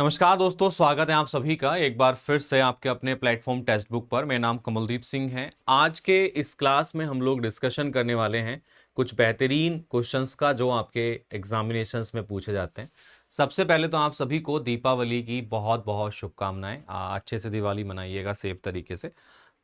नमस्कार दोस्तों, स्वागत है आप सभी का एक बार फिर से आपके अपने प्लेटफॉर्म टेक्स्ट बुक पर। मेरा नाम कमलदीप सिंह है। आज के इस क्लास में हम लोग डिस्कशन करने वाले हैं कुछ बेहतरीन क्वेश्चंस का जो आपके एग्जामिनेशंस में पूछे जाते हैं। सबसे पहले तो आप सभी को दीपावली की बहुत बहुत शुभकामनाएं। अच्छे से दिवाली मनाइएगा सेफ तरीके से।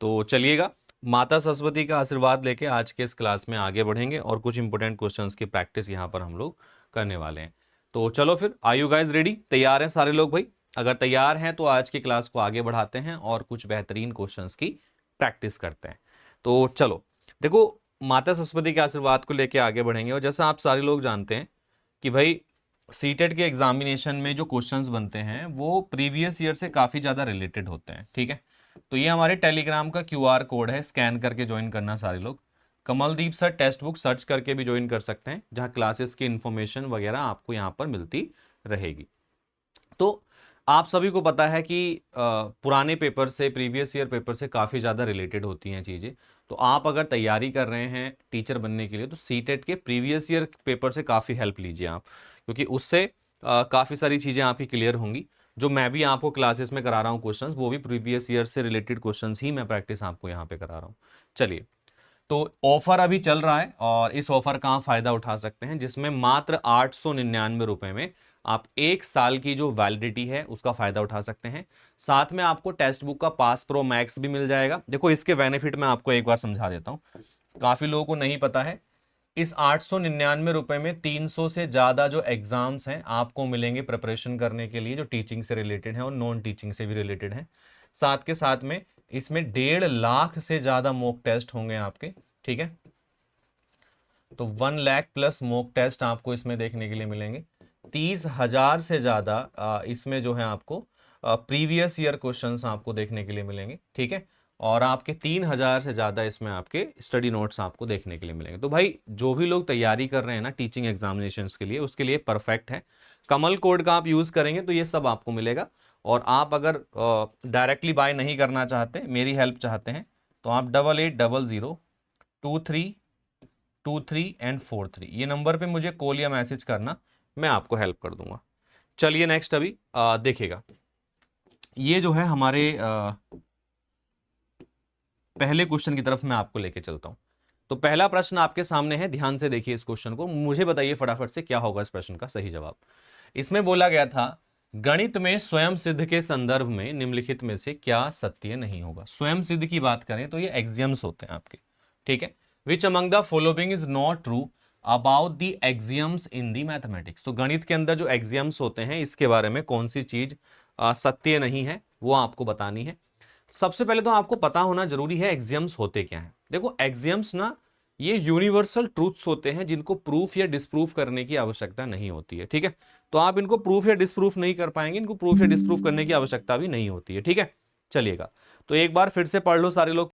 तो चलिएगा, माता सरस्वती का आशीर्वाद लेके आज के इस क्लास में आगे बढ़ेंगे और कुछ इंपॉर्टेंट क्वेश्चंस की प्रैक्टिस यहाँ पर हम लोग करने वाले हैं। तो चलो फिर, आर यू गाइज रेडी? तैयार हैं सारे लोग भाई? अगर तैयार हैं तो आज की क्लास को आगे बढ़ाते हैं और कुछ बेहतरीन क्वेश्चंस की प्रैक्टिस करते हैं। तो चलो देखो, माता सरस्वती के आशीर्वाद को लेके आगे बढ़ेंगे। और जैसा आप सारे लोग जानते हैं कि भाई सीटेट के एग्जामिनेशन में जो क्वेश्चंस बनते हैं वो प्रीवियस ईयर से काफ़ी ज़्यादा रिलेटेड होते हैं। ठीक है, तो ये हमारे टेलीग्राम का क्यूआर कोड है, स्कैन करके ज्वाइन करना सारे लोग। Kamaldeep sir text book search करके भी ज्वाइन कर सकते हैं, जहां क्लासेस की इंफॉर्मेशन वगैरह आपको यहाँ पर मिलती रहेगी। तो आप सभी को पता है कि पुराने पेपर से, प्रीवियस ईयर पेपर से काफ़ी ज़्यादा रिलेटेड होती हैं चीज़ें। तो आप अगर तैयारी कर रहे हैं टीचर बनने के लिए तो सीटेट के प्रीवियस ईयर पेपर से काफ़ी हेल्प लीजिए आप, क्योंकि उससे काफ़ी सारी चीज़ें आपकी क्लियर होंगी। जो मैं भी आपको क्लासेस में करा रहा हूँ क्वेश्चंस, वो भी प्रीवियस ईयर से रिलेटेड क्वेश्चंस ही मैं प्रैक्टिस आपको यहाँ पे करा रहा हूँ। चलिए, तो ऑफर अभी चल रहा है और इस ऑफर का आप फायदा उठा सकते हैं, जिसमें मात्र 899 रुपए में आप एक साल की जो वैलिडिटी है उसका फायदा उठा सकते हैं। साथ में आपको टेक्स्ट बुक का पास प्रो मैक्स भी मिल जाएगा। देखो, इसके बेनिफिट मैं आपको एक बार समझा देता हूं, काफी लोगों को नहीं पता है। इस 899 रुपए में 300 से ज्यादा जो एग्जाम्स हैं आपको मिलेंगे प्रिपरेशन करने के लिए, जो टीचिंग से रिलेटेड है और नॉन टीचिंग से भी रिलेटेड है। साथ के साथ में इसमें 1.5 लाख से ज्यादा मॉक टेस्ट होंगे आपके। ठीक है, तो 1 लाख प्लस मॉक टेस्ट आपको इसमें देखने के लिए मिलेंगे। 30,000 से ज्यादा इसमें जो है आपको प्रीवियस ईयर क्वेश्चंस आपको देखने के लिए मिलेंगे। ठीक है, और आपके 3,000 से ज्यादा इसमें आपके स्टडी नोट्स आपको देखने के लिए मिलेंगे। तो भाई जो भी लोग तैयारी कर रहे हैं ना टीचिंग एग्जामिनेशंस के लिए, उसके लिए परफेक्ट है। कमल कोड का आप यूज करेंगे तो ये सब आपको मिलेगा। और आप अगर डायरेक्टली बाय नहीं करना चाहते, मेरी हेल्प चाहते हैं, तो आप 880023 ये नंबर पे मुझे कॉल या मैसेज करना, मैं आपको हेल्प कर दूंगा। चलिए नेक्स्ट अभी देखिएगा, ये जो है हमारे पहले क्वेश्चन की तरफ मैं आपको लेके चलता हूं। तो पहला प्रश्न आपके सामने है, ध्यान से देखिए इस क्वेश्चन को, मुझे बताइए फटाफट से क्या होगा इस प्रश्न का सही जवाब। इसमें बोला गया था, गणित में स्वयं सिद्ध के संदर्भ में निम्नलिखित में से क्या सत्य नहीं होगा। स्वयं सिद्ध की बात करें तो ये एक्सियम्स होते हैं आपके। ठीक है, which among the following is not true about the axioms in the mathematics. तो गणित के अंदर जो एक्सियम्स होते हैं इसके बारे में कौन सी चीज सत्य नहीं है, वो आपको बतानी है। सबसे पहले तो आपको पता होना जरूरी है एक्सियम्स होते क्या हैं। देखो, एक्सियम्स ना ये यूनिवर्सल ट्रूथ्स होते हैं जिनको प्रूफ या डिसप्रूफ करने की आवश्यकता नहीं होती है। ठीक है, तो आप इनको प्रूफ या डिसप्रूफ नहीं कर पाएंगे, इनको प्रूफ या डिसप्रूफ करने की आवश्यकता भी नहीं होती है। ठीक है, चलिएगा, तो एक बार फिर से पढ़ लो सारे लोग।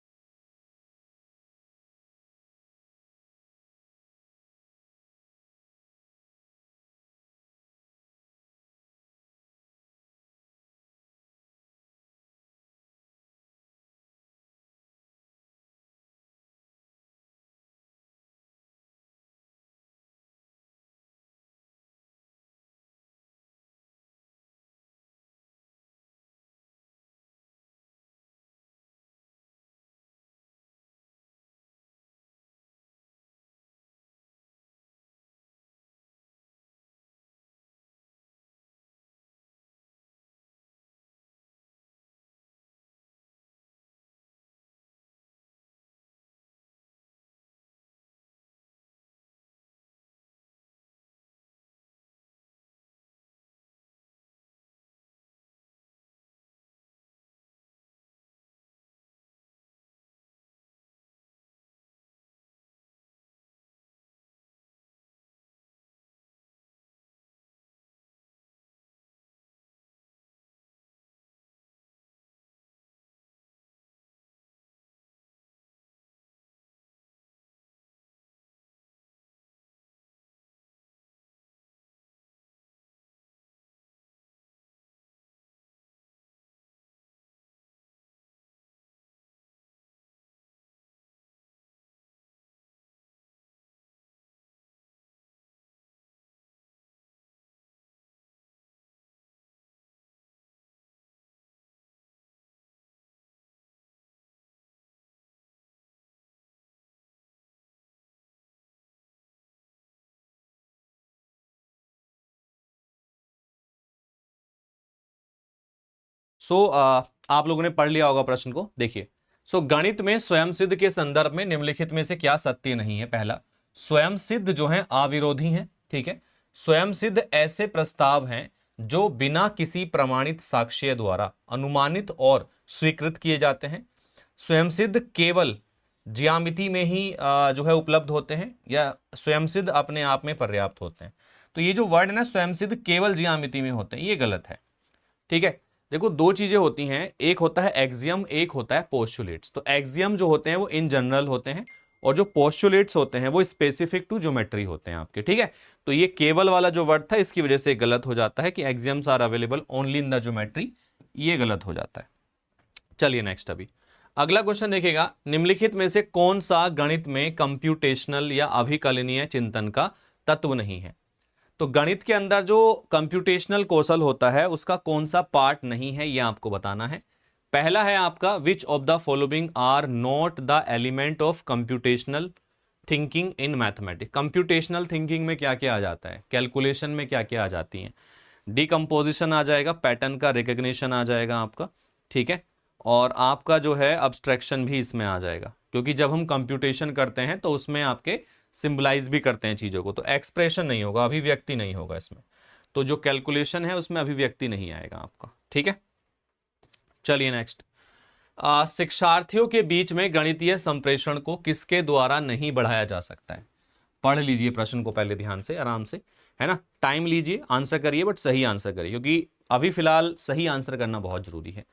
आप लोगों ने पढ़ लिया होगा प्रश्न को, देखिए। गणित में स्वयं सिद्ध के संदर्भ में निम्नलिखित में से क्या सत्य नहीं है? पहला, स्वयं सिद्ध जो है अविरोधी हैं, ठीक है। स्वयं सिद्ध ऐसे प्रस्ताव हैं जो बिना किसी प्रमाणित साक्ष्य द्वारा अनुमानित और स्वीकृत किए जाते हैं। स्वयं सिद्ध केवल ज्यामिति में ही जो है उपलब्ध होते हैं, या स्वयं सिद्ध अपने आप में पर्याप्त होते हैं। तो ये जो वर्ड है ना, स्वयं सिद्ध केवल ज्यामिति में होते हैं, ये गलत है, ठीक है। देखो, दो चीजें होती हैं, एक होता है एक्सियम, एक होता है पोस्टुलेट्स। तो एक्सियम जो होते हैं वो इन जनरल होते हैं, और जो पोस्टुलेट्स होते हैं वो स्पेसिफिक टू ज्योमेट्री होते हैं आपके, ठीक है। तो ये केवल वाला जो वर्ड था, इसकी वजह से गलत हो जाता है कि axioms are available only in the geometry, ये गलत हो जाता है। चलिए नेक्स्ट, अभी अगला क्वेश्चन देखिएगा, निम्नलिखित में से कौन सा गणित में कंप्यूटेशनल या अभिकलनीय चिंतन का तत्व नहीं है? तो गणित के अंदर जो कंप्यूटेशनल कौशल होता है उसका कौन सा पार्ट नहीं है, यह आपको बताना है। पहला है आपका, which of the following are not the element of computational thinking in mathematics. Computational thinking में क्या क्या आ जाता है, कैलकुलेशन में क्या क्या आ जाती है? डीकंपोजिशन आ जाएगा, पैटर्न का रिकग्निशन आ जाएगा आपका, ठीक है, और आपका जो है अब्स्ट्रैक्शन भी इसमें आ जाएगा, क्योंकि जब हम कंप्यूटेशन करते हैं तो उसमें आपके सिंबलाइज भी करते हैं चीज़ों को, तो एक्सप्रेशन नहीं होगा, अभिव्यक्ति नहीं होगा इसमें। तो जो कैलकुलेशन है उसमें अभिव्यक्ति नहीं आएगा आपका, ठीक है। चलिए नेक्स्ट, शिक्षार्थियों के बीच में गणितीय संप्रेषण को किसके द्वारा नहीं बढ़ाया जा सकता है? पढ़ लीजिए प्रश्न को पहले ध्यान से, आराम से, है ना, टाइम लीजिए, आंसर करिए, बट सही आंसर करिए, क्योंकि अभी फिलहाल सही आंसर करना बहुत जरूरी है।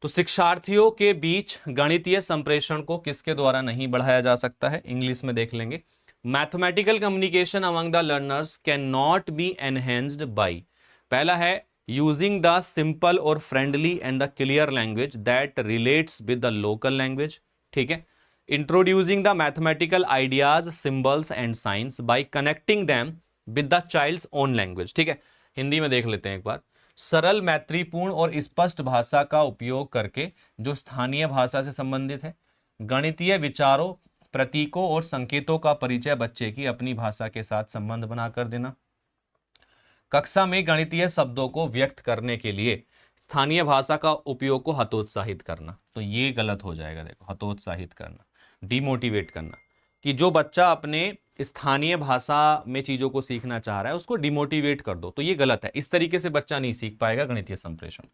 तो शिक्षार्थियों के बीच गणितीय संप्रेषण को किसके द्वारा नहीं बढ़ाया जा सकता है? इंग्लिश में देख लेंगे, mathematical communication among the learners can not be enhanced by, पहला है यूजिंग द सिंपल और friendly and the clear language that relates with the local language, ठीक है। Introducing the mathematical ideas, symbols and science by connecting them with the child's own language, ठीक है। हिंदी में देख लेते हैं एक बार, सरल, मैत्रीपूर्ण और स्पष्ट भाषा का उपयोग करके जो स्थानीय भाषा से संबंधित है, गणितीय विचारों, प्रतीकों और संकेतों का परिचय बच्चे की अपनी भाषा के साथ संबंध बनाकर देना, कक्षा में गणितीय शब्दों को व्यक्त करने के लिए स्थानीय भाषा का उपयोग को हतोत्साहित करना। तो ये गलत हो जाएगा, देखो, हतोत्साहित करना, डिमोटिवेट करना, कि जो बच्चा अपने स्थानीय भाषा में चीजों को सीखना चाह रहा है उसको डिमोटिवेट कर दो, तो ये गलत है। इस तरीके से बच्चा नहीं सीख पाएगा गणितीय संप्रेषण।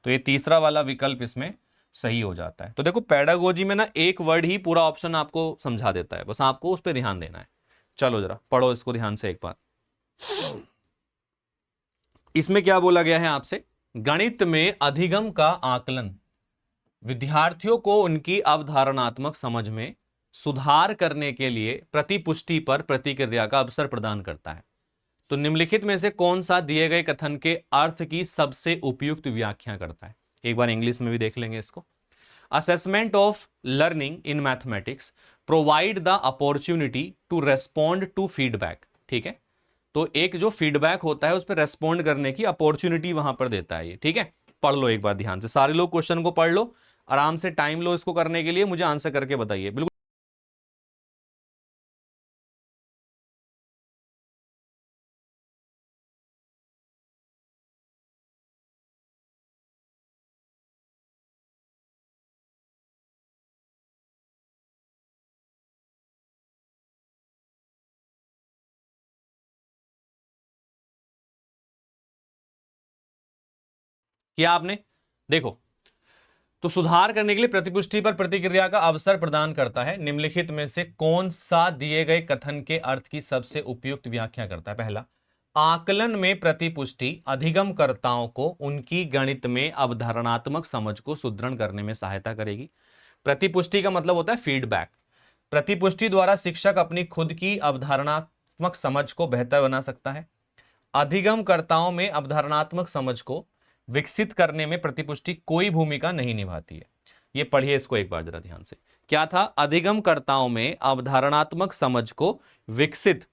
तो ये तीसरा वाला विकल्प इसमें सही हो जाता है। तो देखो, पेडागोजी में ना एक वर्ड ही पूरा ऑप्शन आपको समझा देता है, बस आपको उस पर ध्यान देना है। चलो जरा पढ़ो इसको ध्यान से एक बार। इसमें क्या बोला गया है आपसे? गणित में अधिगम का आकलन विद्यार्थियों को उनकी अवधारणात्मक समझ में सुधार करने के लिए प्रतिपुष्टि पर प्रतिक्रिया का अवसर प्रदान करता है। तो निम्नलिखित में से कौन सा दिए गए कथन के अर्थ की सबसे उपयुक्त व्याख्या करता है? एक बार इंग्लिश में भी देख लेंगे इसको। Assessment of learning in mathematics provide the opportunity to respond to feedback, ठीक है। तो एक जो फीडबैक होता है उस पर रेस्पॉन्ड करने की अपॉर्चुनिटी वहां पर देता है ये, ठीक है। पढ़ लो एक बार ध्यान से, सारे लोग क्वेश्चन को पढ़ लो, आराम से टाइम लो इसको करने के लिए, मुझे आंसर करके बताइए बिल्कुल। किया आपने? देखो, तो सुधार करने के लिए प्रतिपुष्टि पर प्रतिक्रिया का अवसर प्रदान करता है। निम्नलिखित में से कौन सा दिए गए कथन के अर्थ की सबसे उपयुक्त व्याख्या करता है? पहला, आकलन में प्रतिपुष्टि अधिगमकर्ताओं को उनकी गणित में अवधारणात्मक समझ को सुदृढ़ करने में सहायता करेगी। प्रतिपुष्टि का मतलब होता है फीडबैक। प्रतिपुष्टि द्वारा शिक्षक अपनी खुद की अवधारणात्मक समझ को बेहतर बना सकता है। अधिगमकर्ताओं में अवधारणात्मक समझ को विकसित करने में प्रतिपुष्टि कोई भूमिका नहीं निभाती है। ये पढ़िए इसको एक बार जरा ध्यान से। क्या था? अधिगमकर्ताओं में अवधारणात्मक समझ को विकसित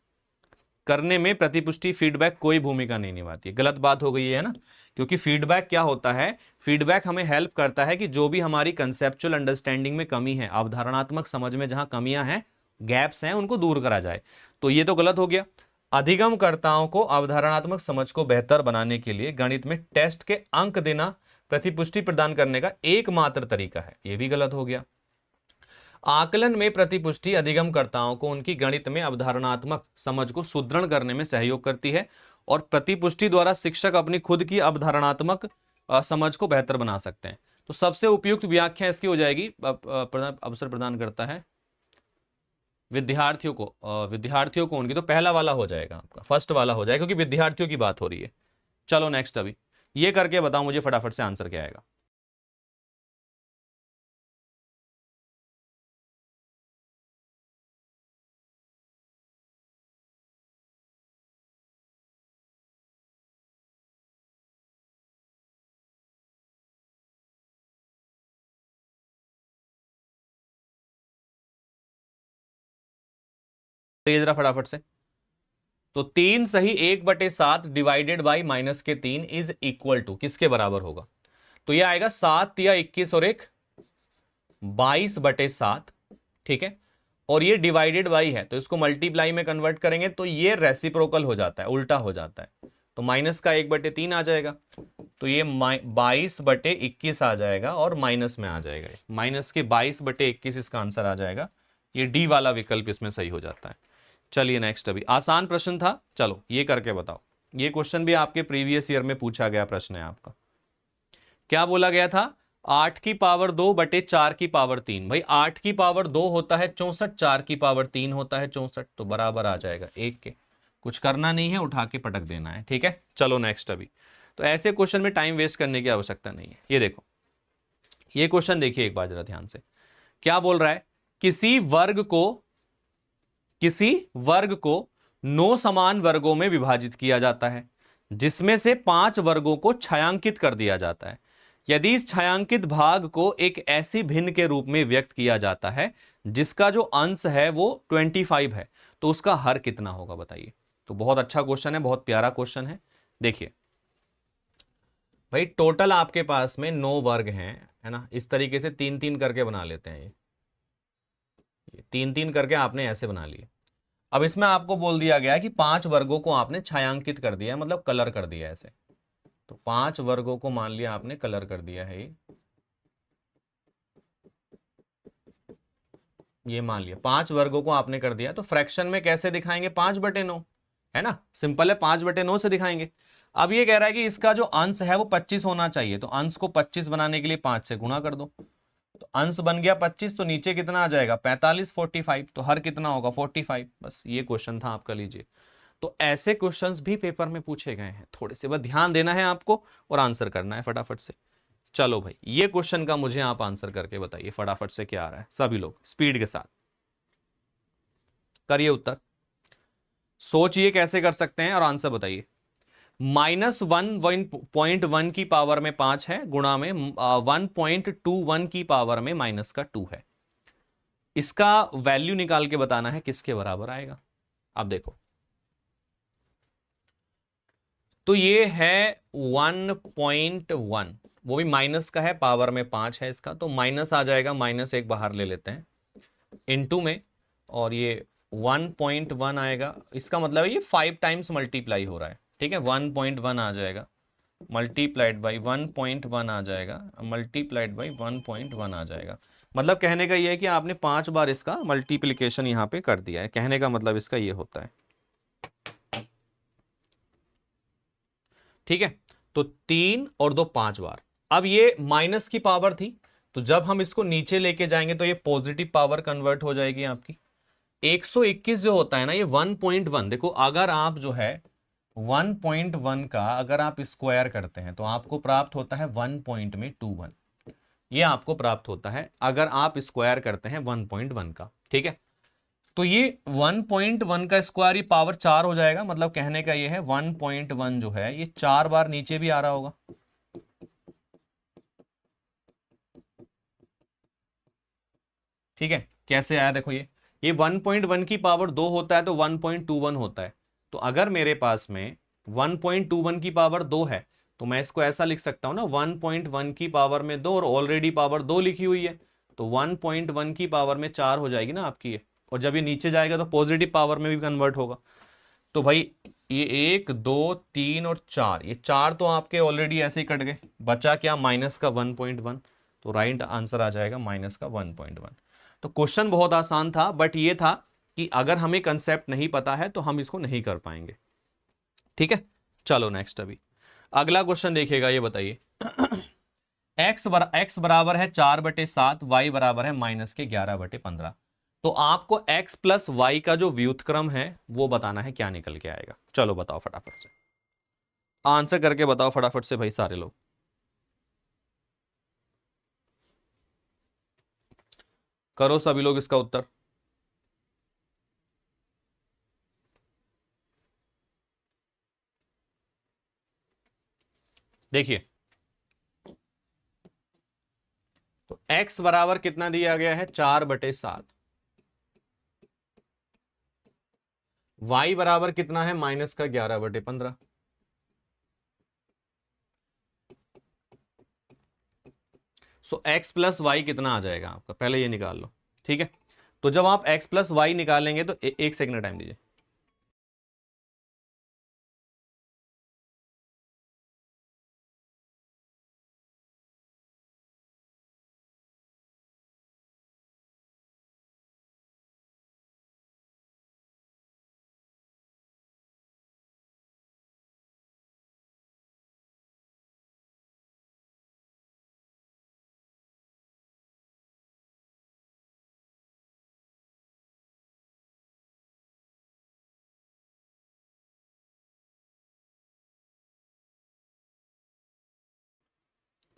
करने में प्रतिपुष्टि, फीडबैक कोई भूमिका नहीं निभाती है। गलत बात हो गई है ना, क्योंकि फीडबैक क्या होता है? फीडबैक हमें हेल्प करता है कि जो भी हमारी कंसेप्चुअल अंडरस्टैंडिंग में कमी है, अवधारणात्मक समझ में जहां कमियां हैं, गैप्स हैं, उनको दूर करा जाए। तो ये तो गलत हो गया। अधिगमकर्ताओं को अवधारणात्मक समझ को बेहतर बनाने के लिए गणित में टेस्ट के अंक देना प्रतिपुष्टि प्रदान करने का एकमात्र तरीका है, ये भी गलत हो गया। आकलन में प्रतिपुष्टि अधिगमकर्ताओं को उनकी गणित में अवधारणात्मक समझ को सुदृढ़ करने में सहयोग करती है और प्रतिपुष्टि द्वारा शिक्षक अपनी खुद की अवधारणात्मक समझ को बेहतर बना सकते हैं। तो सबसे उपयुक्त व्याख्या इसकी हो जाएगी, अवसर प्रदान करता है विद्यार्थियों को उनकी, तो पहला वाला हो जाएगा आपका, फर्स्ट वाला हो जाएगा, क्योंकि विद्यार्थियों की बात हो रही है। चलो नेक्स्ट, अभी ये करके बताओ मुझे फटाफट से आंसर क्या आएगा। ये जरा फटाफट से, तो 3 सही 1/7 divided by -3 is equal to किसके बराबर होगा? तो ये आएगा 7 या 21 और 1 22/7, ठीक है। और ये डिवाइडेड बाई है तो इसको मल्टीप्लाई में कन्वर्ट करेंगे तो ये रेसिप्रोकल हो जाता है, उल्टा हो जाता है। तो माइनस का 1/3 आ जाएगा, तो ये 22/21 आ जाएगा और माइनस में आ जाएगा, माइनस के 22/21 इसका आंसर आ जाएगा। ये डी वाला विकल्प इसमें सही हो जाता है। चलिए नेक्स्ट, अभी आसान प्रश्न था, चलो ये करके बताओ। ये क्वेश्चन भी आपके प्रीवियस ईयर में पूछा गया प्रश्न है आपका। क्या बोला गया था? 8 की पावर 2/4 की पावर 3। भाई 8 की पावर 2 होता है 64, 4 की पावर 3 होता है 64, तो बराबर आ जाएगा 1 के। कुछ करना नहीं है, उठा के पटक देना है, ठीक है। चलो नेक्स्ट, अभी तो ऐसे क्वेश्चन में टाइम वेस्ट करने की आवश्यकता नहीं है। ये देखो, ये क्वेश्चन देखिए एक बार जरा ध्यान से। क्या बोल रहा है? किसी वर्ग को 9 समान वर्गों में विभाजित किया जाता है, जिसमें से 5 वर्गों को छायांकित कर दिया जाता है। यदि इस छायांकित भाग को एक ऐसी भिन्न के रूप में व्यक्त किया जाता है जिसका जो अंश है वो 25 है, तो उसका हर कितना होगा बताइए। तो बहुत अच्छा क्वेश्चन है, बहुत प्यारा क्वेश्चन है। देखिए भाई, टोटल आपके पास में 9 वर्ग हैं, है ना। इस तरीके से 3-3 करके बना लेते हैं। ये 3-3 करके आपने ऐसे बना लिए। अब इसमें आपको बोल दिया गया कि 5 वर्गों को आपने छायांकित कर दिया, मतलब कलर कर दिया ऐसे। तो 5 वर्गों को मान लिया आपने कलर कर दिया है, ये मान लिया 5 वर्गों को आपने कर दिया। तो फ्रैक्शन में कैसे दिखाएंगे? 5/9, है ना, सिंपल है, 5/9 से दिखाएंगे। अब ये कह रहा है कि इसका जो अंश है वो 25 होना चाहिए, तो अंश को 25 बनाने के लिए 5 से गुणा कर दो, तो अंश बन गया 25, तो नीचे कितना आ जाएगा? 45, 45, तो हर कितना होगा? 45। बस ये क्वेश्चन था आपका, लीजिए। तो ऐसे क्वेश्चंस भी पेपर में पूछे गए हैं, थोड़े से बस ध्यान देना है आपको और आंसर करना है फटाफट से। चलो भाई, ये क्वेश्चन का मुझे आप आंसर करके बताइए फटाफट से क्या आ रहा है। सभी लोग स्पीड के साथ करिए उत्तर, सोचिए कैसे कर सकते हैं और आंसर बताइए। -1.1 की पावर में 5 है, गुणा में 1.21 की पावर में -2 है। इसका वैल्यू निकाल के बताना है किसके बराबर आएगा। अब देखो, तो ये है 1.1, वो भी माइनस का है, पावर में 5 है इसका, तो माइनस आ जाएगा, -1 बाहर ले लेते हैं इनटू में, और ये 1.1 आएगा। इसका मतलब है ये 5 टाइम्स मल्टीप्लाई हो रहा है, ठीक है। 1.1 आ जाएगा मल्टीप्लाइड बाई 1.1 आ जाएगा, मल्टीप्लाइड बाई 1.1 आ जाएगा। मतलब कहने का ये है कि आपने 5 बार इसका मल्टीप्लिकेशन यहाँ पे कर दिया है, कहने का मतलब इसका ये होता है, ठीक है। तो 3 और 2 5 बार। अब ये माइनस की पावर थी, तो जब हम इसको नीचे लेके जाएंगे तो ये पॉजिटिव पावर कन्वर्ट हो जाएगी आपकी। 121 जो होता है ना, ये 1.1, देखो अगर आप जो है 1.1 का अगर आप स्क्वायर करते हैं तो आपको प्राप्त होता है 1.21, ये आपको प्राप्त होता है अगर आप स्क्वायर करते हैं 1.1 का, ठीक है। तो ये 1.1 का स्क्वायर, ये पावर 4 हो जाएगा, मतलब कहने का ये है 1.1 जो है ये 4 बार नीचे भी आ रहा होगा, ठीक है। कैसे आया देखो, ये 1.1 की पावर 2 होता है तो 1.21 होता है। तो अगर मेरे पास में 1.21 की पावर 2 है तो मैं इसको ऐसा लिख सकता हूं ना, 1.1 की पावर में 2, और ऑलरेडी पावर 2 लिखी हुई है, तो 1.1 की पावर में 4 हो जाएगी ना आपकी ये, और जब ये नीचे जाएगा तो पॉजिटिव पावर में भी कन्वर्ट होगा। तो भाई ये 1 2 3 और 4, ये 4 तो आपके ऑलरेडी ऐसे ही कट गए, बचा क्या माइनस का 1.1, तो राइट आंसर आ जाएगा माइनस का 1.1। तो क्वेश्चन बहुत आसान था, बट ये था कि अगर हमें कंसेप्ट नहीं पता है तो हम इसको नहीं कर पाएंगे। ठीक है, चलो नेक्स्ट। अभी अगला क्वेश्चन देखिएगा, ये बताइए x बराबर है 4/7, y बराबर है माइनस के 11/15। तो आपको x प्लस वाई का जो व्युत्क्रम है वो बताना है, क्या निकल के आएगा। चलो बताओ फटाफट से, आंसर करके बताओ फटाफट से भाई सारे लोग। करो सभी लोग इसका उत्तर। देखिए, तो x बराबर कितना दिया गया है 4/7, y बराबर कितना है माइनस का 11/15। सो x प्लस वाई कितना आ जाएगा आपका, पहले ये निकाल लो। ठीक है, तो जब आप x प्लस वाई निकालेंगे तो एक सेकंड टाइम दीजिए।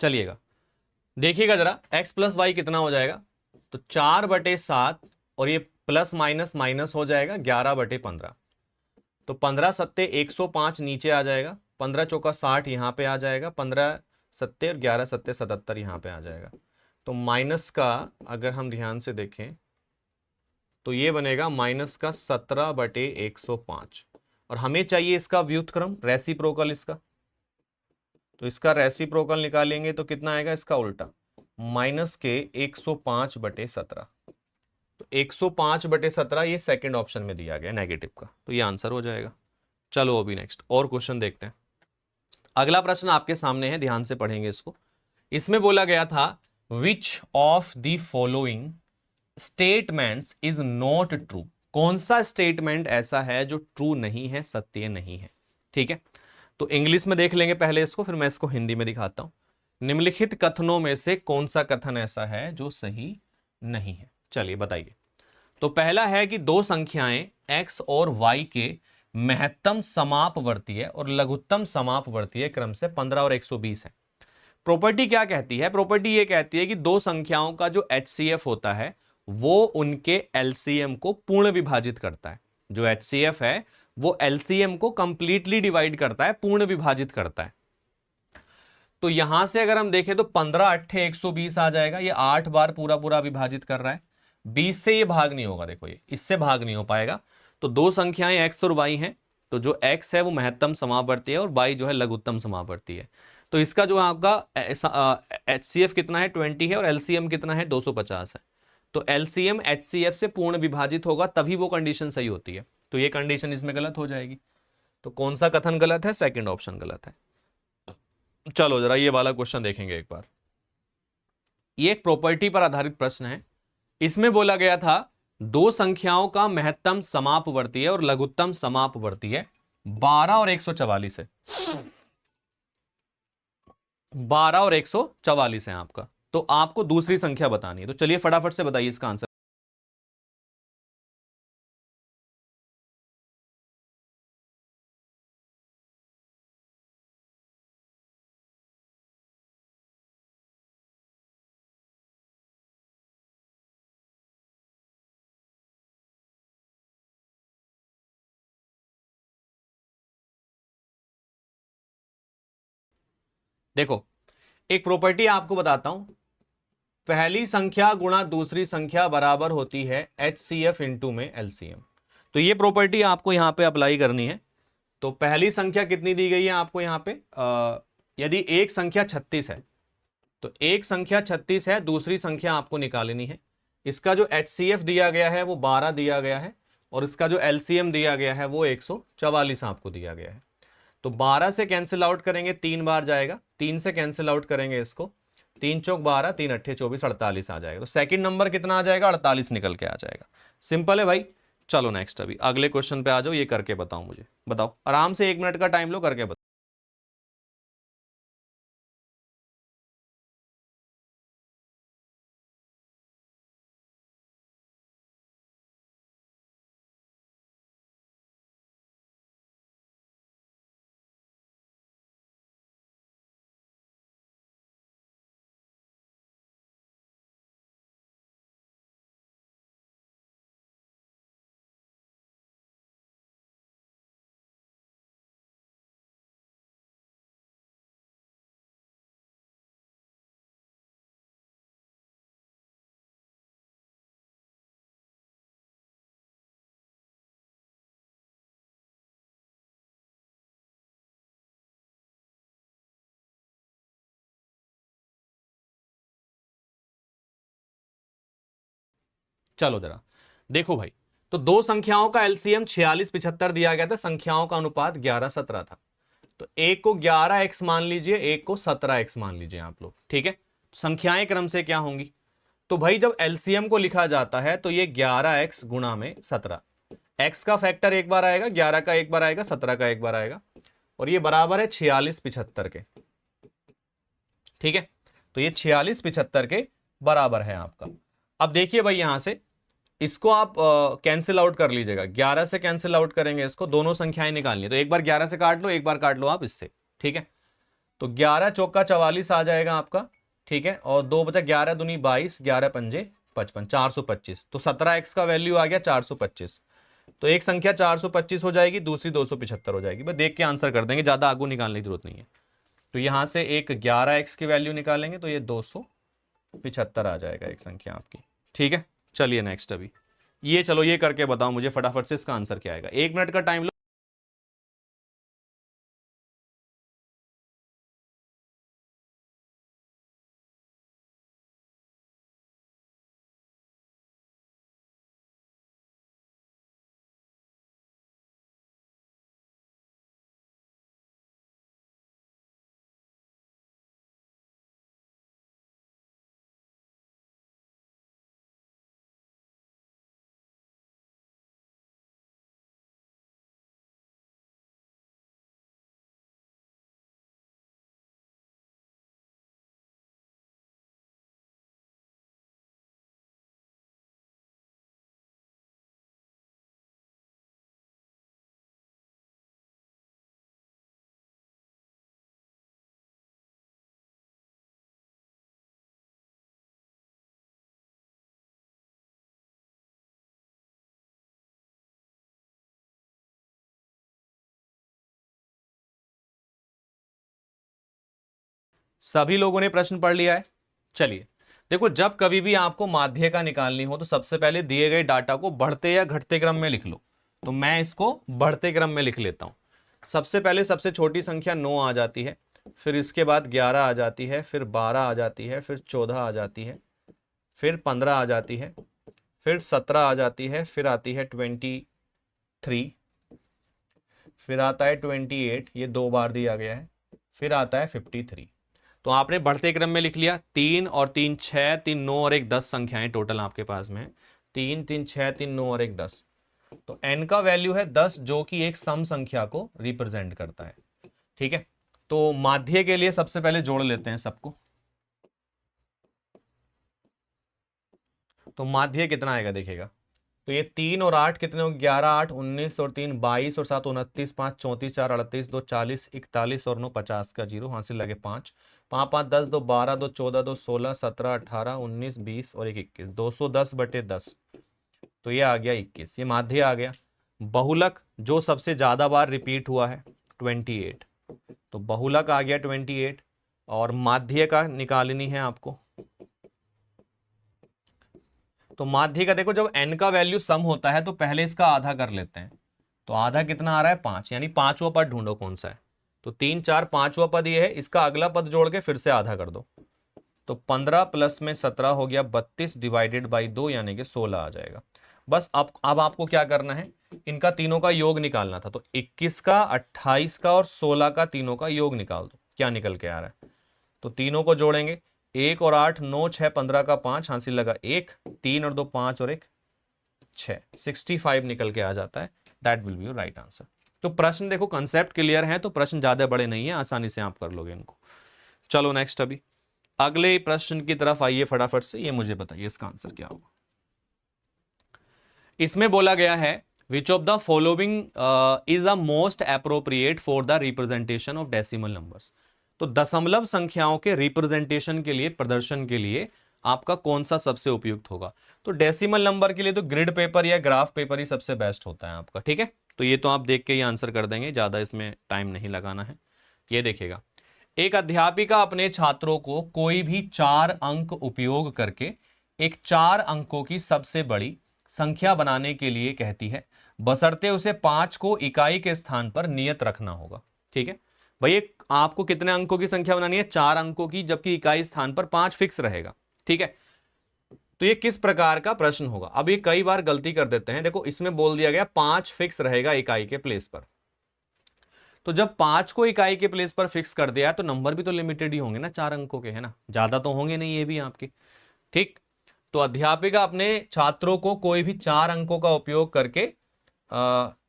चलिएगा, देखिएगा जरा x प्लस वाई कितना हो जाएगा। तो 4/7 और ये प्लस माइनस माइनस हो जाएगा 11/15। तो 15 सत्ते 105 नीचे आ जाएगा, 15 चौका 60 यहाँ पे आ जाएगा, 15 सत्ते और 11 सत्ते 77 यहाँ पे आ जाएगा। तो माइनस का अगर हम ध्यान से देखें तो ये बनेगा माइनस का 17/105, और हमें चाहिए इसका व्युत्क्रम रेसिप्रोकल इसका। तो इसका रेसिप्रोकल निकालेंगे तो कितना आएगा, इसका उल्टा माइनस के 105/17। तो 105/17 ये सेकंड ऑप्शन में दिया गया नेगेटिव का, तो ये आंसर हो जाएगा। चलो अभी नेक्स्ट और क्वेश्चन देखते हैं। अगला प्रश्न आपके सामने है, ध्यान से पढ़ेंगे इसको। इसमें बोला गया था विच of the following statements is not true. कौन सा स्टेटमेंट ऐसा है जो ट्रू नहीं है, सत्य नहीं है। ठीक है, तो इंग्लिश में देख लेंगे पहले इसको, फिर मैं इसको हिंदी में दिखाता हूं। निम्नलिखित कथनों में से कौन सा कथन ऐसा है जो सही नहीं है, चलिए बताइए। तो पहला है कि दो संख्याएं x और y के महत्तम समापवर्तीय और लघुत्तम समापवर्तीय क्रम से 15 और 120 है। प्रॉपर्टी क्या कहती है, प्रॉपर्टी ये कहती है कि दो संख्याओं का जो HCF होता है वो उनके LCM को पूर्ण विभाजित करता है। जो HCF है वो LCM को कंप्लीटली डिवाइड करता है, पूर्ण विभाजित करता है। तो यहां से अगर हम देखें तो 15 8 120 आ जाएगा, ये 8 बार पूरा पूरा विभाजित कर रहा है। 20 से ये भाग नहीं होगा, देखो ये इससे भाग नहीं हो पाएगा। तो दो संख्याएं x और y हैं, तो जो x है वो महत्तम समापवर्ती है और y जो है लघुत्तम समापवर्ती है। तो इसका जो आपका HCF कितना है 20 है और LCM कितना है 250 है। तो LCM HCF से पूर्ण विभाजित होगा तभी वो कंडीशन सही होती है। तो ये कंडीशन इसमें गलत हो जाएगी। तो कौन सा कथन गलत है, सेकंड ऑप्शन गलत है। चलो जरा ये वाला क्वेश्चन देखेंगे एक बार। ये एक प्रॉपर्टी पर आधारित प्रश्न है। इसमें बोला गया था दो संख्याओं का महत्तम समापवर्तीय और लघुत्तम समापवर्तीय 12 और 144 है। 12 और 144 है आपका, तो आपको दूसरी संख्या बतानी है। तो चलिए फटाफट से बताइए इसका आंसर। देखो, एक प्रॉपर्टी आपको बताता हूं, पहली संख्या गुणा दूसरी संख्या बराबर होती है HCF इंटू में LCM। तो ये प्रॉपर्टी आपको यहां पे अप्लाई करनी है। तो पहली संख्या कितनी दी गई है आपको यहां पे, यदि एक संख्या 36 है तो एक संख्या 36 है, दूसरी संख्या आपको निकालनी है। इसका जो HCF दिया गया है वो 12 दिया गया है और इसका जो एलसीएम दिया गया है वो 144 आपको दिया गया है। तो 12 से कैंसिल आउट करेंगे, 3 बार जाएगा, 3 से कैंसिल आउट करेंगे इसको, 3 चौक 12, 3 अट्ठे 24, 48 आ जाएगा। तो सेकंड नंबर कितना आ जाएगा, 48 निकल के आ जाएगा। सिंपल है भाई। चलो नेक्स्ट, अभी अगले क्वेश्चन पे आ जाओ, ये करके बताओ मुझे, बताओ आराम से 1 मिनट का टाइम लो, करके बताओ। चलो जरा देखो भाई, तो दो संख्याओं का एलसीएम 46 75 दिया गया था, संख्याओं का अनुपात 11 17 था। तो एक को 11x मान लीजिए, एक को 17x मान लीजिए आप लोग, ठीक है। संख्याएं क्रम से क्या होंगी, तो भाई जब एलसीएम को लिखा जाता है तो ये 11x गुणा में 17, x का फैक्टर एक बार आएगा, 11 का एक बार आएगा, 17 का एक बार आएगा, और ये बराबर है 46 75 के, ठीक है। तो ये 46 75 के बराबर है आपका। अब देखिए भाई, यहां से इसको आप कैंसिल आउट कर लीजिएगा, 11 से कैंसिल आउट करेंगे इसको, दोनों संख्याएं निकालनी है, तो एक बार 11 से काट लो, एक बार काट लो आप इससे, ठीक है। तो 11 चौका 44 आ जाएगा आपका, ठीक है, और 2 बचा 11 दूनी 22, 11 पंजे 55, 425। तो 17x का वैल्यू आ गया 425। तो एक संख्या 425 हो जाएगी, दूसरी 275 हो जाएगी। बस देख के आंसर कर देंगे, ज्यादा आगू निकालने की जरूरत नहीं है। तो यहां से एक 11x की वैल्यू निकालेंगे तो ये 275 आ जाएगा एक संख्या आपकी, ठीक है। चलिए नेक्स्ट, अभी ये चलो ये करके बताओ मुझे फटाफट से इसका आंसर क्या आएगा, 1 मिनट का टाइम लो। सभी लोगों ने प्रश्न पढ़ लिया है। चलिए देखो, जब कभी भी आपको माध्य का निकालनी हो तो सबसे पहले दिए गए डाटा को बढ़ते या घटते क्रम में लिख लो। तो मैं इसको बढ़ते क्रम में लिख लेता हूं। सबसे पहले सबसे छोटी संख्या 9 आ जाती है, फिर इसके बाद 11 आ जाती है, फिर 12 आ जाती है, फिर 14 आ जाती है, फिर 15 आ जाती है, फिर 17 आ जाती है, फिर आती है 23, फिर आता है 28, ये 2 बार दिया गया है, फिर आता है 53। तो आपने बढ़ते क्रम में लिख लिया, 3 और 3 6, 3 9 और 1 10 संख्याएं टोटल आपके पास में, 3 3 6 3 9 और 1 10। तो n का वैल्यू है 10, जो कि एक सम संख्या को रिप्रेजेंट करता है, ठीक है। तो माध्य के लिए सबसे पहले जोड़ लेते हैं सबको। तो माध्य कितना आएगा देखिएगा, तो ये 3 और 8 कितने हो, 11 8 19 और 3 22 और 7 29, 5 34 4 38 2 40 41 और 9 50 का जीरो हासिल लगे 5 5 5 10 2 12 2 14 2 16 17 18 19 20 और 1 21, 210/10। तो ये आ गया 21, ये माध्य आ गया। बहुलक जो सबसे ज्यादा बार रिपीट हुआ है 28, तो बहुलक आ गया 28। और माध्य का निकालनी है आपको। तो माध्य का देखो, जब n का वैल्यू सम होता है तो पहले इसका आधा कर लेते हैं। तो आधा कितना आ रहा है 5, यानी पांचवा पद ढूंढो कौन सा है। तो 3 4 पांचवा पद ये है, इसका अगला पद जोड़ के फिर से आधा कर दो। तो 15 प्लस में 17 हो गया 32 डिवाइडेड बाई 2, यानी कि 16 आ जाएगा। बस अब आपको क्या करना है, इनका तीनों का योग निकालना था। तो 21 का, 28 का और 16 का तीनों का योग निकाल दो, क्या निकल के आ रहा है। तो तीनों को जोड़ेंगे, 1 और 8 9 6 15 का 5 हासिल लगा 1, 3 और 2 5 और 1 6, 65 निकल के आ जाता है। That will be your right answer. तो प्रश्न देखो कंसेप्ट क्लियर है, तो प्रश्न ज्यादा बड़े नहीं है, आसानी से आप कर लोगे इनको। चलो नेक्स्ट, अभी अगले प्रश्न की तरफ आइए फटाफट से। ये मुझे बताइए इसका आंसर क्या होगा। इसमें बोला गया है विच of the following is a most appropriate for the representation of decimal numbers. तो दशमलव संख्याओं के रिप्रेजेंटेशन के लिए, प्रदर्शन के लिए आपका कौन सा सबसे उपयुक्त होगा। तो डेसिमल नंबर के लिए तो ग्रिड पेपर या ग्राफ पेपर ही सबसे बेस्ट होता है आपका, ठीक है। तो ये तो आप देख के ही आंसर कर देंगे, ज्यादा इसमें टाइम नहीं लगाना है। ये देखिएगा, एक अध्यापिका अपने छात्रों को कोई भी 4 अंक उपयोग करके एक 4 अंकों की सबसे बड़ी संख्या बनाने के लिए कहती है, बशर्ते उसे 5 को इकाई के स्थान पर नियत रखना होगा। ठीक है भाई, आपको कितने अंकों की संख्या बनानी है, 4 अंकों की, जबकि इकाई स्थान पर 5 फिक्स रहेगा। ठीक है, तो ये किस प्रकार का प्रश्न होगा। अब ये कई बार गलती कर देते हैं, देखो इसमें बोल दिया गया 5 फिक्स रहेगा इकाई के प्लेस पर। तो जब 5 को इकाई के प्लेस पर फिक्स कर दिया तो नंबर भी तो लिमिटेड ही होंगे ना, 4 अंकों के, है ना, ज्यादा तो होंगे नहीं ये भी आपके। ठीक, तो अध्यापिका अपने छात्रों को कोई भी 4 अंकों का उपयोग करके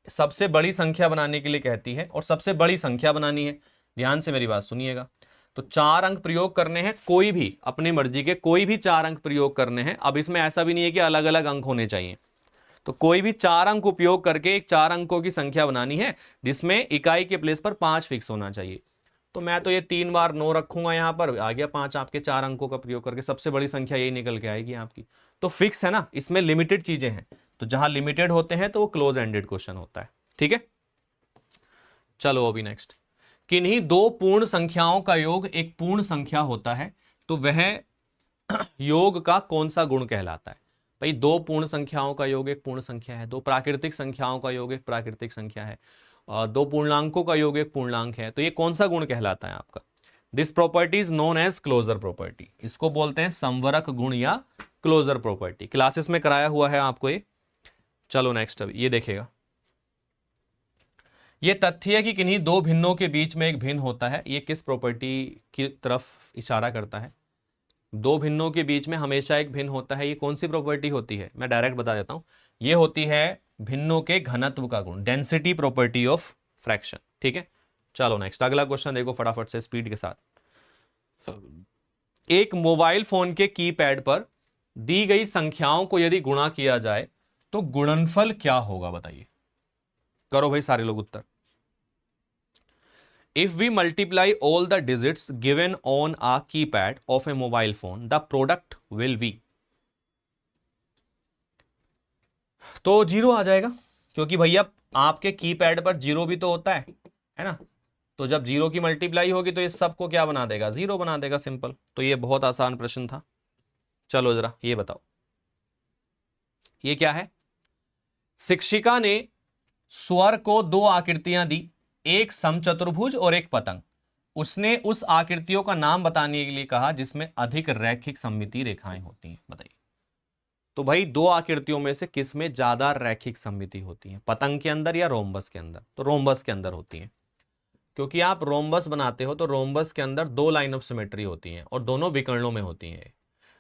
सबसे बड़ी संख्या बनाने के लिए कहती है, और सबसे बड़ी संख्या बनानी है। ध्यान से मेरी बात सुनिएगा। तो 4 अंक प्रयोग करने हैं, कोई भी अपनी मर्जी के कोई भी 4 अंक प्रयोग करने हैं। अब इसमें ऐसा भी नहीं है कि अलग अलग अंक होने चाहिए, तो कोई भी 4 अंक उपयोग करके एक 4 अंकों की संख्या बनानी है, जिसमें इकाई के प्लेस पर 5 फिक्स होना चाहिए। तो मैं तो ये 3 बार 9 रखूंगा, यहां पर आ गया 5 आपके 4 अंकों का प्रयोग करके, सबसे बड़ी संख्या यही निकल के आएगी आपकी। तो फिक्स है ना, इसमें लिमिटेड चीजें हैं, तो जहां लिमिटेड होते हैं तो वो क्लोज एंडेड क्वेश्चन होता है। ठीक है, चलो अभी नेक्स्ट, किन्हीं 2 पूर्ण संख्याओं का योग एक पूर्ण संख्या होता है, तो वह योग का कौन सा गुण कहलाता है। भाई 2 पूर्ण संख्याओं का योग एक पूर्ण संख्या है, 2 प्राकृतिक संख्याओं का योग एक प्राकृतिक संख्या है, और 2 पूर्णांकों का योग एक पूर्णांक है, तो ये कौन सा गुण कहलाता है आपका। This property is known as closure property, इसको बोलते हैं संवरक गुण या क्लोजर प्रॉपर्टी। क्लासेस में कराया हुआ है आपको ये। चलो नेक्स्ट, अब ये देखेगा, ये तथ्य है कि किन्हीं 2 भिन्नों के बीच में एक भिन्न होता है, ये किस प्रॉपर्टी की तरफ इशारा करता है। 2 भिन्नों के बीच में हमेशा एक भिन्न होता है, ये कौन सी प्रॉपर्टी होती है, मैं डायरेक्ट बता देता हूं, ये होती है भिन्नों के घनत्व का गुण, डेंसिटी प्रॉपर्टी ऑफ फ्रैक्शन। ठीक है, चलो नेक्स्ट, अगला क्वेश्चन देखो फटाफट से स्पीड के साथ। एक मोबाइल फोन के कीपैड पर दी गई संख्याओं को यदि गुणा किया जाए तो गुणनफल क्या होगा, बताइए। करो भाई सारे लोग उत्तर। If we multiply all the digits given on a keypad of a mobile phone, the product will be, तो 0 आ जाएगा, क्योंकि भैया आपके कीपैड पर 0 भी तो होता है ना। तो जब 0 की मल्टीप्लाई होगी तो ये सबको क्या बना देगा, 0 बना देगा, सिंपल। तो ये बहुत आसान प्रश्न था। चलो जरा ये बताओ, ये क्या है। शिक्षिका ने स्वर को 2 आकृतियां दी, एक समचतुर्भुज और एक पतंग। उसने उस आकृतियों का नाम बताने के लिए कहा जिसमें अधिक रैखिक सममिति रेखाएं होती हैं, बताइए। तो भाई 2 आकृतियों में से किस में ज्यादा रैखिक सममिति होती है, पतंग के अंदर या रोम्बस के अंदर। तो रोम्बस के अंदर होती है, क्योंकि आप रोम्बस बनाते हो तो रोम्बस के अंदर 2 लाइन ऑफ सिमेट्री होती हैं और दोनों विकर्णों में होती हैं।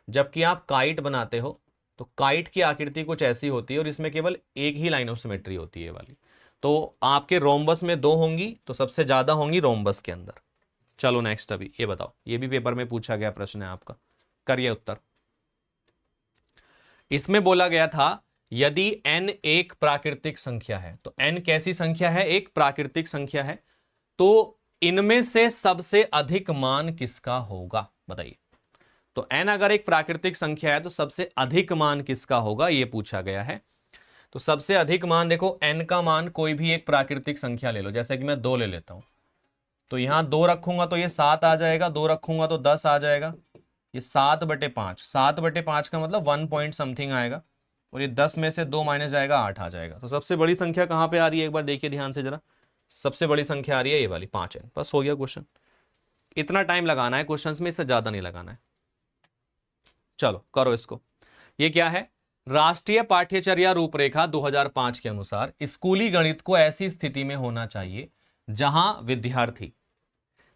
जबकि आप काइट बनाते हो तो काइट की आकृति कुछ ऐसी होती है और इसमें केवल एक ही लाइन ऑफ सिमेट्री होती है वाली। तो आपके रोम्बस में 2 होंगी, तो सबसे ज्यादा होंगी रोम्बस के अंदर। चलो नेक्स्ट, अभी ये बताओ, ये भी पेपर में पूछा गया प्रश्न है आपका, करिए उत्तर। इसमें बोला गया था यदि n एक प्राकृतिक संख्या है, तो n कैसी संख्या है, एक प्राकृतिक संख्या है, तो इनमें से सबसे अधिक मान किसका होगा, बताइए। तो n अगर एक प्राकृतिक संख्या है तो सबसे अधिक मान किसका होगा, यह पूछा गया है। तो सबसे अधिक मान देखो, n का मान कोई भी एक प्राकृतिक संख्या ले लो, जैसे कि मैं 2 ले लेता हूं, तो यहां 2 रखूंगा तो ये 7 आ जाएगा, 2 रखूंगा तो 10 आ जाएगा, ये 7/5, 7/5 का मतलब 1 पॉइंट समथिंग आएगा, और ये 10 में से 2 माइनस जाएगा, 8 आ जाएगा। तो सबसे बड़ी संख्या कहां पे आ रही है, एक बार देखिए ध्यान से जरा। सबसे बड़ी संख्या आ रही है ये वाली 5n। बस हो गया क्वेश्चन। इतना टाइम लगाना है क्वेश्चन में, इससे ज्यादा नहीं लगाना है। चलो करो इसको। ये क्या है, राष्ट्रीय पाठ्यचर्या रूपरेखा 2005 के अनुसार स्कूली गणित को ऐसी स्थिति में होना चाहिए जहां विद्यार्थी,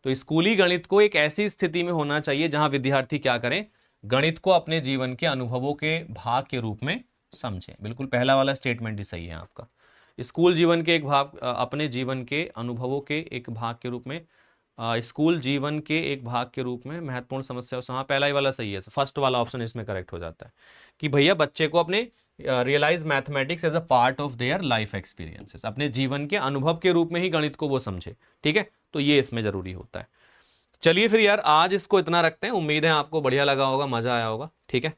तो स्कूली गणित को एक ऐसी स्थिति में होना चाहिए जहां विद्यार्थी क्या करें, गणित को अपने जीवन के अनुभवों के भाग के रूप में समझें। बिल्कुल पहला वाला स्टेटमेंट ही सही है आपका। स्कूल जीवन के एक भाग, अपने जीवन के अनुभवों के एक भाग के रूप में, स्कूल जीवन के एक भाग के रूप में महत्वपूर्ण समस्याओं से, हाँ पहला ही वाला सही है, फर्स्ट वाला ऑप्शन इसमें करेक्ट हो जाता है कि भैया बच्चे को अपने realise mathematics as a part of their life experiences, अपने जीवन के अनुभव के रूप में ही गणित को वो समझे। ठीक है, तो ये इसमें जरूरी होता है। चलिए फिर यार आज इसको इतना रखते हैं, उम्मीद है आपको बढ़िया लगा होगा, मजा आया होगा। ठीक है,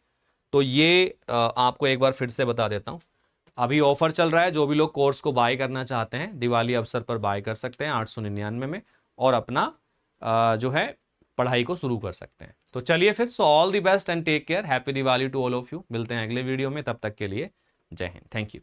तो ये आपको एक बार फिर से बता देता हूँ, अभी ऑफर चल रहा है, जो भी लोग कोर्स को बाय करना चाहते हैं दिवाली अवसर पर बाय कर सकते हैं 899 में, और अपना जो है पढ़ाई को शुरू कर सकते हैं। तो चलिए फिर, so all the best and take care, happy Diwali to all of you. मिलते हैं अगले वीडियो में, तब तक के लिए जय हिंद, थैंक यू।